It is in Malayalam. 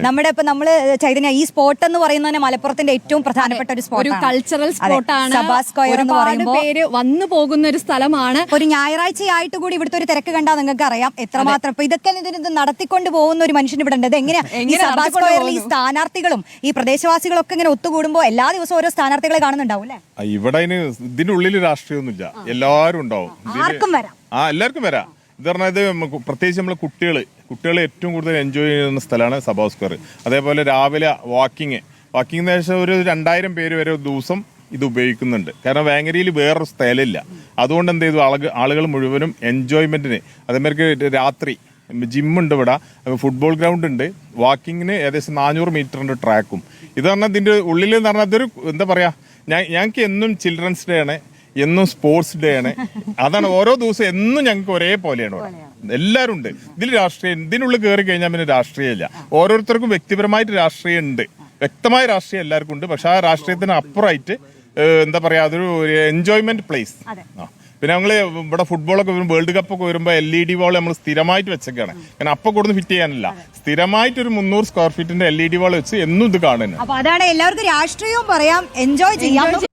നമ്മുടെ ഇപ്പൊ നമ്മള് ചൈതന്യ ഈ സ്പോട്ട് എന്ന് പറയുന്നത് മലപ്പുറത്തിന്റെ ഏറ്റവും പ്രധാനപ്പെട്ട ഒരു സ്പോട്ട്, ഒരു കൾച്ചറൽ സ്പോട്ടാണ്. സഭാ സ്ക്വയർ എന്ന് പറയുമ്പോൾ പേര് വന്നു പോകുന്ന ഒരു സ്ഥലമാണ്. ഒരു ഞായറാഴ്ചയായിട്ട് കൂടി ഇവിടുത്തെ ഒരു തിരക്ക് കണ്ടാൽ നിങ്ങൾക്ക് അറിയാം എത്രമാത്രം. ഇപ്പൊ ഇതൊക്കെ ഇത് നടത്തിക്കൊണ്ട് പോകുന്ന ഒരു മനുഷ്യൻ ഇവിടെ ഉണ്ട്. ഇത് എങ്ങനെയാ ഈ സഭാ സ്ക്വയറിൽ ഈ സ്ഥാനാർത്ഥികളും ഈ പ്രദേശവാസികളും ഒക്കെ ഇങ്ങനെ ഒത്തുകൂടുമ്പോൾ എല്ലാ ദിവസവും ഓരോ സ്ഥാനാർത്ഥികളെ കാണുന്നുണ്ടാവും അല്ലെ? ഇവിടെ ഇതിന്റെ ഉള്ളിൽ രാഷ്ട്രീയമൊന്നുമില്ല, എല്ലാവരും ഉണ്ടാവും, ആർക്കും വരാം. എല്ലാവർക്കും വരാം. ഇത് പറഞ്ഞാൽ ഇത് പ്രത്യേകിച്ച് നമ്മള് കുട്ടികൾ ഏറ്റവും കൂടുതൽ എൻജോയ് ചെയ്യുന്ന സ്ഥലമാണ് സഭാ സ്ക്വയർ. അതേപോലെ രാവിലെ വാക്കിങ്ങിന് ശേഷം ഒരു 2000 പേര് വരെ ഒരു ദിവസം ഇത് ഉപയോഗിക്കുന്നുണ്ട്. കാരണം വേങ്ങരയിൽ വേറൊരു സ്ഥലമില്ല. അതുകൊണ്ട് എന്ത് ചെയ്തു, ആളുകൾ മുഴുവനും എൻജോയ്മെന്റിന്, അതേമാതിരി രാത്രി ജിമ്മുണ്ട്, ഇവിടെ ഫുട്ബോൾ ഗ്രൗണ്ട് ഉണ്ട്, വാക്കിങ്ങിന് ഏകദേശം 400 മീറ്ററിന്റെ ട്രാക്കും. ഇത് പറഞ്ഞാൽ ഇതിന്റെ ഉള്ളിൽ എന്ന് പറഞ്ഞാൽ അതൊരു എന്താ പറയാ, ഞങ്ങൾക്ക് എന്നും ചിൽഡ്രൻസ് ഡേ ആണ്, എന്നും സ്പോർട്സ് ഡേ ആണ്. അതാണ് ഓരോ ദിവസം എന്നും ഞങ്ങൾക്ക് ഒരേപോലെയാണ്. എല്ലാവരും ഉണ്ട് ഇതിൽ. രാഷ്ട്രീയം ഇതിനുള്ളിൽ കയറി കഴിഞ്ഞാൽ പിന്നെ രാഷ്ട്രീയമില്ല. ഓരോരുത്തർക്കും വ്യക്തിപരമായിട്ട് രാഷ്ട്രീയം ഉണ്ട്, വ്യക്തമായ രാഷ്ട്രീയം എല്ലാവർക്കും ഉണ്ട്. പക്ഷെ ആ രാഷ്ട്രീയത്തിന് അപ്പുറമായിട്ട് എന്താ പറയാ, അതൊരു എൻജോയ്മെന്റ് പ്ലേസ്. പിന്നെ ഞങ്ങള് ഇവിടെ ഫുട്ബോളൊക്കെ വരുമ്പോൾ, വേൾഡ് കപ്പ് ഒക്കെ വരുമ്പോൾ LED വാൾ നമ്മൾ സ്ഥിരമായിട്ട് വെച്ചേക്കാണ്. കാരണം അപ്പൊ കൊടുന്ന് ഫിറ്റ് ചെയ്യാനല്ല, സ്ഥിരമായിട്ട് ഒരു 300 സ്ക്വയർ ഫീറ്റിന്റെ LED വാൾ വെച്ച് എന്നും ഇത് കാണുന്നു. അപ്പൊ അതാണ് എല്ലാവർക്കും രാഷ്ട്രീയവും പറയാം, എൻജോയ് ചെയ്യാം.